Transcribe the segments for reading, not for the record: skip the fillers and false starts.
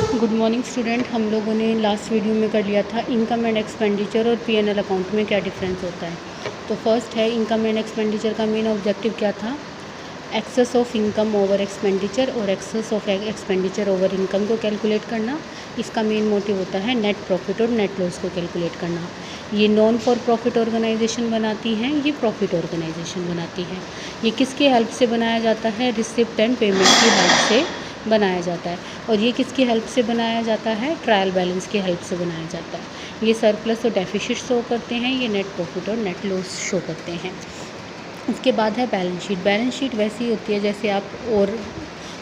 Good morning student. हम लोगों ने लास्ट वीडियो में कर लिया था इनकम एंड एक्सपेंडिचर और पीएनएल अकाउंट में क्या डिफरेंस होता है। तो फर्स्ट है इनकम एंड एक्सपेंडिचर का मेन ऑब्जेक्टिव क्या था, excess of income over expenditure और excess of expenditure over income को कैलकुलेट करना। इसका मेन मोटिव होता है नेट प्रॉफिट और नेट लॉस को कैलकुलेट करना। ये नॉन फॉर प्रॉफिट ऑर्गेनाइजेशन बनाती हैं, ये प्रॉफिट ऑर्गेनाइजेशन बनाती है। ये किसकी हेल्प से बनाया जाता है, रिसिप्ट एंड पेमेंट की हेल्प से बनाया जाता है। और ये किसकी हेल्प से बनाया जाता है, ट्रायल बैलेंस की हेल्प से बनाया जाता है। ये सरप्लस और डेफिसिट शो करते हैं, ये नेट प्रॉफिट और नेट लॉस शो करते हैं। उसके बाद है बैलेंस शीट। बैलेंस शीट वैसी होती है जैसे आप और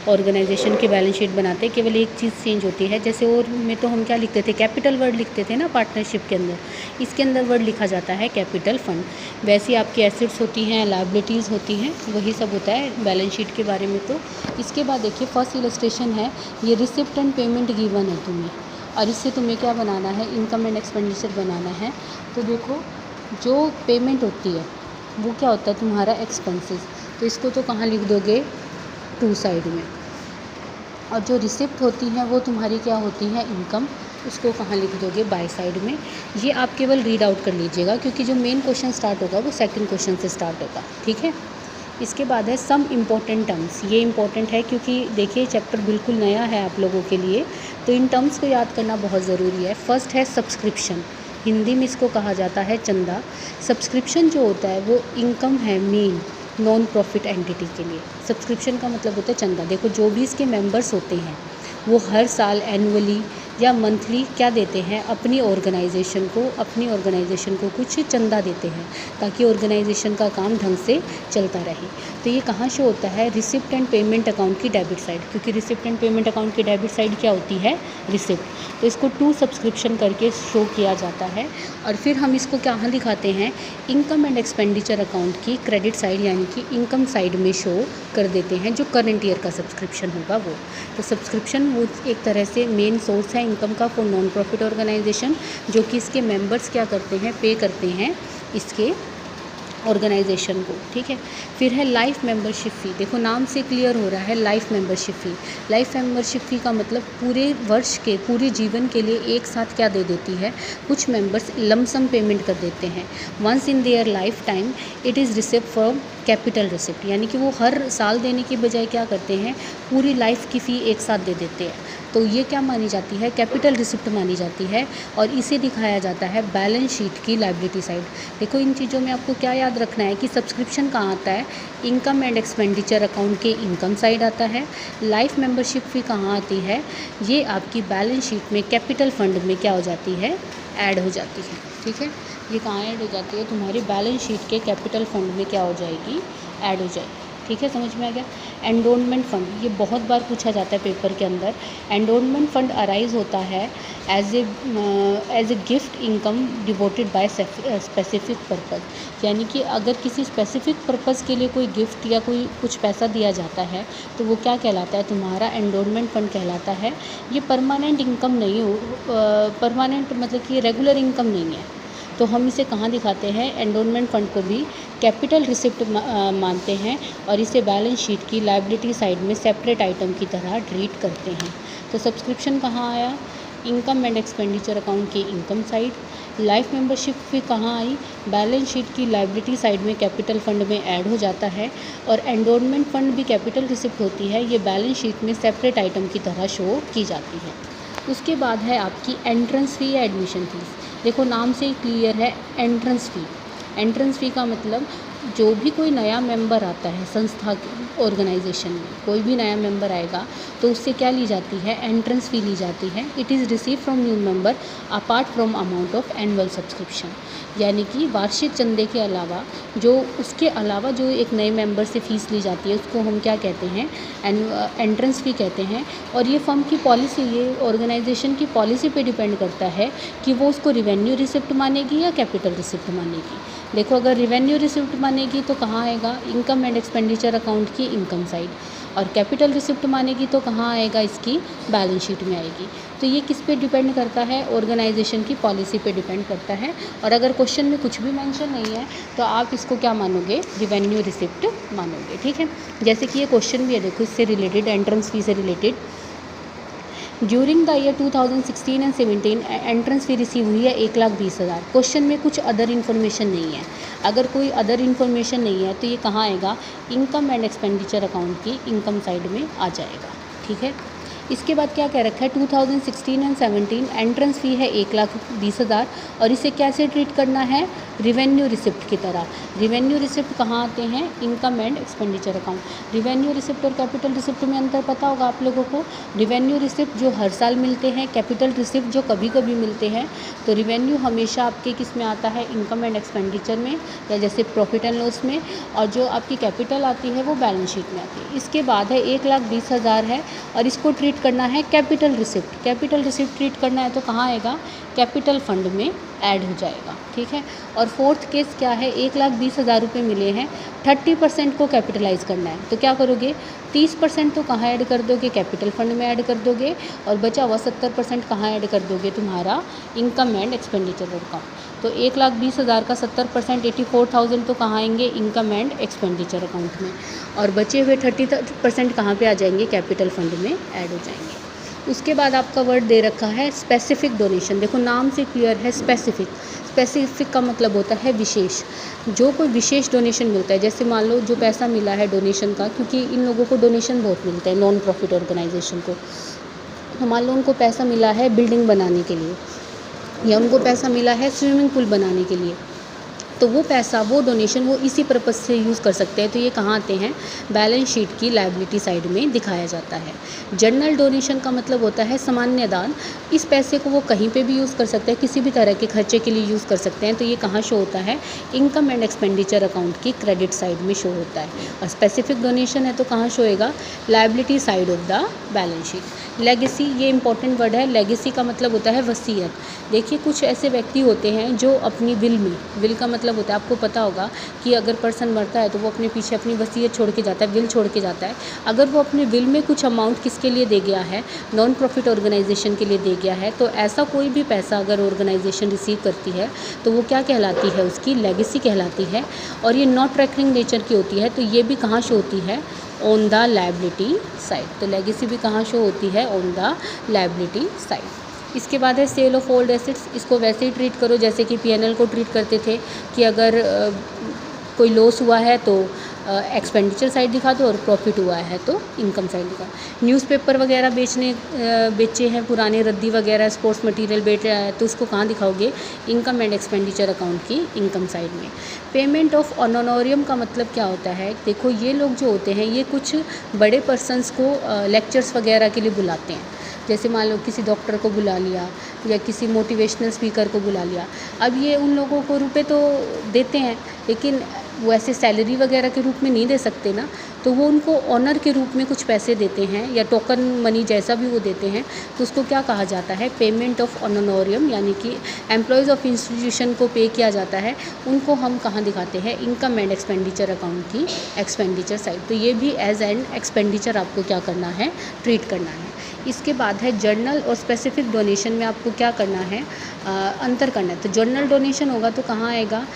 ऑर्गेनाइजेशन की बैलेंस शीट बनाते हैं, केवल एक चीज़ चेंज होती है। जैसे और में तो हम क्या लिखते थे, कैपिटल वर्ड लिखते थे ना पार्टनरशिप के अंदर, इसके अंदर वर्ड लिखा जाता है कैपिटल फंड। वैसी आपकी एसेट्स होती हैं, लायबिलिटीज़ होती हैं, वही सब होता है बैलेंस शीट के बारे में। तो इसके बाद देखिए फर्स्ट इलस्ट्रेशन है, ये रिसिप्ट एंड पेमेंट गिवन है तुम्हें, और इससे तुम्हें क्या बनाना है, इनकम एंड एक्सपेंडिचर बनाना है। तो देखो जो पेमेंट होती है वो क्या होता है, तुम्हारा एक्सपेंसेस। तो इसको तो कहाँ लिख दोगे, टू साइड में। और जो रिसिप्ट होती है वो तुम्हारी क्या होती है, इनकम, उसको कहाँ लिख दोगे, बाय साइड में। ये आप केवल रीड आउट कर लीजिएगा, क्योंकि जो मेन क्वेश्चन स्टार्ट होगा वो सेकंड क्वेश्चन से स्टार्ट होगा, ठीक है। इसके बाद है सम इम्पॉर्टेंट टर्म्स। ये इम्पॉर्टेंट है क्योंकि देखिए चैप्टर बिल्कुल नया है आप लोगों के लिए, तो इन टर्म्स को याद करना बहुत ज़रूरी है। फर्स्ट है सब्सक्रिप्शन, हिंदी में इसको कहा जाता है चंदा। सब्सक्रिप्शन जो होता है वो इनकम है मेन नॉन प्रॉफिट एंटिटी के लिए। सब्सक्रिप्शन का मतलब होता है चंदा। देखो जो भी इसके मेंबर्स होते हैं वो हर साल एनुअली या मंथली क्या देते हैं, अपनी ऑर्गेनाइजेशन को कुछ चंदा देते हैं, ताकि ऑर्गेनाइजेशन का काम ढंग से चलता रहे। तो ये कहाँ शो होता है, रिसिप्ट एंड पेमेंट अकाउंट की डेबिट साइड, क्योंकि रिसिप्ट एंड पेमेंट अकाउंट की डेबिट साइड क्या होती है, रिसिप्ट। तो इसको टू सब्सक्रिप्शन करके शो किया जाता है। और फिर हम इसको कहाँ दिखाते हैं, इनकम एंड एक्सपेंडिचर अकाउंट की क्रेडिट साइड यानी कि इनकम साइड में शो कर देते हैं, जो करंट ईयर का सब्सक्रिप्शन होगा वो। तो सब्सक्रिप्शन वो एक तरह से मेन सोर्स है इनकम का फॉर नॉन प्रॉफिट ऑर्गेनाइजेशन, जो कि इसके मेंबर्स क्या करते हैं, पे करते हैं इसके ऑर्गेनाइजेशन को, ठीक है। फिर है लाइफ मेंबरशिप फ़ी। देखो नाम से क्लियर हो रहा है लाइफ मेंबरशिप फ़ी। लाइफ मेंबरशिप फ़ी का मतलब पूरे वर्ष के, पूरे जीवन के लिए एक साथ क्या दे देती है, कुछ मेंबर्स लमसम पेमेंट कर देते हैं। Once in their life time it is receipt from capital receipt, यानी कि वो हर साल देने की बजाय क्या करते हैं, पूरी लाइफ की फ़ी एक साथ दे देते हैं। तो ये क्या मानी जाती है, कैपिटल रिसिप्ट मानी जाती है, और इसे दिखाया जाता है बैलेंस शीट की लायबिलिटी साइड। देखो इन चीज़ों में आपको क्या याद रखना है कि सब्सक्रिप्शन कहाँ आता है, इनकम एंड एक्सपेंडिचर अकाउंट के इनकम साइड आता है। लाइफ मेंबरशिप फी कहाँ आती है, ये आपकी बैलेंस शीट में कैपिटल फंड में क्या हो जाती है, ऐड हो जाती है, ठीक है। ये कहाँ ऐड हो जाती है, तुम्हारी बैलेंस शीट के कैपिटल फंड में क्या हो जाएगी, ऐड हो जाएगी, ठीक है, समझ में आ गया। एंडोनमेंट फंड, ये बहुत बार पूछा जाता है पेपर के अंदर। एंडोनमेंट फंड अराइज होता है as a gift income devoted by specific purpose, यानी कि अगर किसी स्पेसिफिक पर्पज़ के लिए कोई गिफ्ट या कोई कुछ पैसा दिया जाता है तो वो क्या कहलाता है, तुम्हारा एंडोनमेंट फंड कहलाता है। ये परमानेंट इनकम नहीं हो, परमानेंट मतलब कि रेगुलर इनकम नहीं है। तो हम इसे कहाँ दिखाते हैं, एंडोनमेंट फ़ंड को भी कैपिटल रिसिप्ट मानते हैं, और इसे बैलेंस शीट की लायबिलिटी साइड में सेपरेट आइटम की तरह ट्रीट करते हैं। तो सब्सक्रिप्शन कहाँ आया, इनकम एंड एक्सपेंडिचर अकाउंट की इनकम साइड। लाइफ मेंबरशिप भी कहाँ आई, बैलेंस शीट की लायबिलिटी साइड में कैपिटल फंड में ऐड हो जाता है। और एंडोनमेंट फंड भी कैपिटल रिसिप्ट होती है, ये बैलेंस शीट में सेपरेट आइटम की तरह शो की जाती है। उसके बाद है आपकी एंट्रेंस फ़ी या एडमिशन फ़ीस। देखो नाम से ही क्लियर है, एंट्रेंस फ़ी। एंट्रेंस फ़ी का मतलब जो भी कोई नया मेंबर आता है संस्था ऑर्गेनाइजेशन में, कोई भी नया मेंबर आएगा तो उससे क्या ली जाती है, एंट्रेंस फ़ी ली जाती है। It is receive from new member apart from amount of annual subscription, यानी कि वार्षिक चंदे के अलावा जो उसके अलावा जो एक नए मेंबर से फ़ीस ली जाती है उसको हम क्या कहते हैं, एंट्रेंस फ़ी कहते हैं। और ये फर्म की पॉलिसी, ये ऑर्गेनाइजेशन की पॉलिसी पे डिपेंड करता है कि वो उसको रिवेन्यू रिसिप्ट मानेगी या कैपिटल रिसिप्ट मानेगी। देखो अगर रिवेन्यू रिसिप्ट मानेगी तो कहाँ आएगा, इनकम एंड एक्सपेंडिचर अकाउंट की इनकम साइड, और कैपिटल रिसिप्ट मानेगी तो कहाँ आएगा, इसकी बैलेंस शीट में आएगी। तो ये किस पे डिपेंड करता है, ऑर्गेनाइजेशन की पॉलिसी पे डिपेंड करता है। और अगर क्वेश्चन में कुछ भी मेंशन नहीं है तो आप इसको क्या मानोगे, रिवेन्यू रिसिप्ट मानोगे, ठीक है। जैसे कि ये क्वेश्चन भी है, देखो इससे रिलेटेड, एंट्रेंस फी से related. During the year 2016 and 17 entrance fee receive हुई है 1,20,000। क्वेश्चन में कुछ अदर इन्फॉर्मेशन नहीं है। अगर कोई अदर इन्फॉर्मेशन नहीं है तो ये कहाँ आएगा, इनकम एंड एक्सपेंडिचर अकाउंट की इनकम साइड में आ जाएगा। ठीक है, इसके बाद क्या कह रखा है, 2016 एंड 17 एंट्रेंस फ़ी है 1,20,000 और इसे कैसे ट्रीट करना है, रिवेन्यू रिसिप्ट की तरह। रिवेन्यू रिसिप्ट कहाँ आते हैं, income and expenditure account. Revenue receipt और कैपिटल रिसिप्ट में अंतर पता होगा आप लोगों को। रिवेन्यू रिसिप्ट जो हर साल मिलते हैं, कैपिटल रिसिप्ट जो कभी कभी मिलते हैं। तो रिवेन्यू हमेशा आपके किस में आता है, इनकम एंड एक्सपेंडिचर में या जैसे प्रॉफिट एंड लॉस में, और जो आपकी कैपिटल आती है वो बैलेंस शीट में आती है। इसके बाद है 1,20,000 है और इसको ट्रीट करना है capital receipt. Capital receipt treat करना है तो कहाँ आएगा, कैपिटल फंड में ऐड हो जाएगा। ठीक है, और फोर्थ केस क्या है, 1,20,000 रुपये मिले हैं, 30% को कैपिटलाइज करना है तो क्या करोगे, 30% तो कहाँ ऐड कर दोगे, कैपिटल फंड में ऐड कर दोगे, और बचा हुआ 70% कहाँ ऐड कर दोगे, तुम्हारा इनकम एंड एक्सपेंडिचर अकाउंट। तो 1,20,000 का 70% 84,000 तो कहाँ आएंगे, इनकम एंड एक्सपेंडिचर अकाउंट में, और बचे हुए 30% कहाँ पे आ जाएंगे, कैपिटल फंड में ऐड हो जाएंगे। उसके बाद आपका वर्ड दे रखा है स्पेसिफिक डोनेशन। देखो नाम से क्लियर है, स्पेसिफिक। स्पेसिफिक का मतलब होता है विशेष। जो कोई विशेष डोनेशन मिलता है, जैसे मान लो जो पैसा मिला है डोनेशन का, क्योंकि इन लोगों को डोनेशन बहुत मिलता है नॉन प्रॉफिट ऑर्गेनाइजेशन को। तो मान लो उनको पैसा मिला है बिल्डिंग बनाने के लिए, या उनको पैसा मिला है स्विमिंग पूल बनाने के लिए, तो वो पैसा, वो डोनेशन वो इसी पर्पज़ से यूज़ कर सकते हैं। तो ये कहाँ आते हैं, बैलेंस शीट की लायबिलिटी साइड में दिखाया जाता है। जनरल डोनेशन का मतलब होता है सामान्य दान। इस पैसे को वो कहीं पे भी यूज़ कर सकते हैं, किसी भी तरह के खर्चे के लिए यूज़ कर सकते हैं। तो ये कहाँ शो होता है, इनकम एंड एक्सपेंडिचर अकाउंट की क्रेडिट साइड में शो होता है। और स्पेसिफिक डोनेशन है तो कहाँ शो होएगा, liability side of the balance sheet. Legacy, ये इंपॉर्टेंट वर्ड है। लेगेसी का मतलब होता है वसीयत। देखिए कुछ ऐसे व्यक्ति होते हैं जो अपनी विल में, विल का मतलब होता है, आपको पता होगा कि अगर पर्सन मरता है तो वो अपने पीछे अपनी वसीयत छोड़ के जाता है, विल छोड़ के जाता है। अगर वो अपने विल में कुछ अमाउंट किसके लिए दे गया है, नॉन प्रॉफिट ऑर्गेनाइजेशन के लिए दे गया है, तो ऐसा कोई भी पैसा अगर ऑर्गेनाइजेशन रिसीव करती है तो वो क्या कहलाती है, उसकी लेगेसी कहलाती है। और ये नॉट रेकरिंग नेचर की होती है, तो ये भी कहाँ शो होती है, ऑन द लायबिलिटी साइड। तो लेगेसी भी कहाँ शो होती है, ऑन द लायबिलिटी साइड। इसके बाद है सेल ऑफ ओल्ड एसेट्स। इसको वैसे ही ट्रीट करो जैसे कि पीएनएल को ट्रीट करते थे, कि अगर कोई लॉस हुआ है तो एक्सपेंडिचर साइड दिखा दो, और प्रॉफिट हुआ है तो इनकम साइड दिखा। न्यूज़पेपर वगैरह बेचे हैं पुराने, रद्दी वगैरह, स्पोर्ट्स मटेरियल बेच रहा है, तो उसको कहाँ दिखाओगे, इनकम एंड एक्सपेंडिचर अकाउंट की इनकम साइड में। पेमेंट ऑफ ऑनोरियम का मतलब क्या होता है, देखो ये लोग जो होते हैं ये कुछ बड़े पर्सनस को लेक्चर्स वगैरह के लिए बुलाते हैं। जैसे मान लो किसी डॉक्टर को बुला लिया या किसी मोटिवेशनल स्पीकर को बुला लिया। अब ये उन लोगों को रुपए तो देते हैं, लेकिन वो ऐसे सैलरी वगैरह के रूप में नहीं दे सकते ना, तो वो उनको ऑनर के रूप में कुछ पैसे देते हैं या टोकन मनी जैसा भी वो देते हैं। तो उसको क्या कहा जाता है, पेमेंट ऑफ ऑनोरियम, यानी कि एम्प्लॉयज़ ऑफ इंस्टीट्यूशन को पे किया जाता है। उनको हम कहाँ दिखाते हैं, इनकम एंड एक्सपेंडिचर अकाउंट की एक्सपेंडिचर साइड। तो ये भी एज एंड एक्सपेंडिचर आपको क्या करना है, ट्रीट करना है। इसके बाद है जर्नल और स्पेसिफिक डोनेशन में आपको क्या करना है, अंतर करना है। तो जर्नल डोनेशन होगा तो कहाँ आएगा,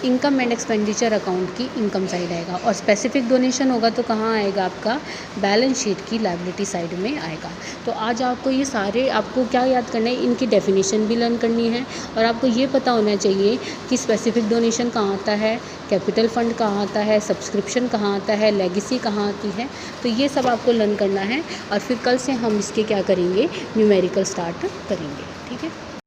इनकम एंड एक्सपेंडिचर अकाउंट की इनकम साइड आएगा, और स्पेसिफिक डोनेशन होगा तो कहाँ आएगा, आपका बैलेंस शीट की लायबिलिटी साइड में आएगा। तो आज आपको ये सारे, आपको क्या याद करना है, इनकी डेफिनेशन भी लर्न करनी है, और आपको ये पता होना चाहिए कि स्पेसिफिक डोनेशन कहाँ आता है, कैपिटल फंड कहाँ आता है, सब्सक्रिप्शन कहाँ आता है, लेगेसी कहाँ आती है। तो ये सब आपको लर्न करना है, और फिर कल से हम इसके क्या करेंगे, न्यूमेरिकल स्टार्ट करेंगे। ठीक है।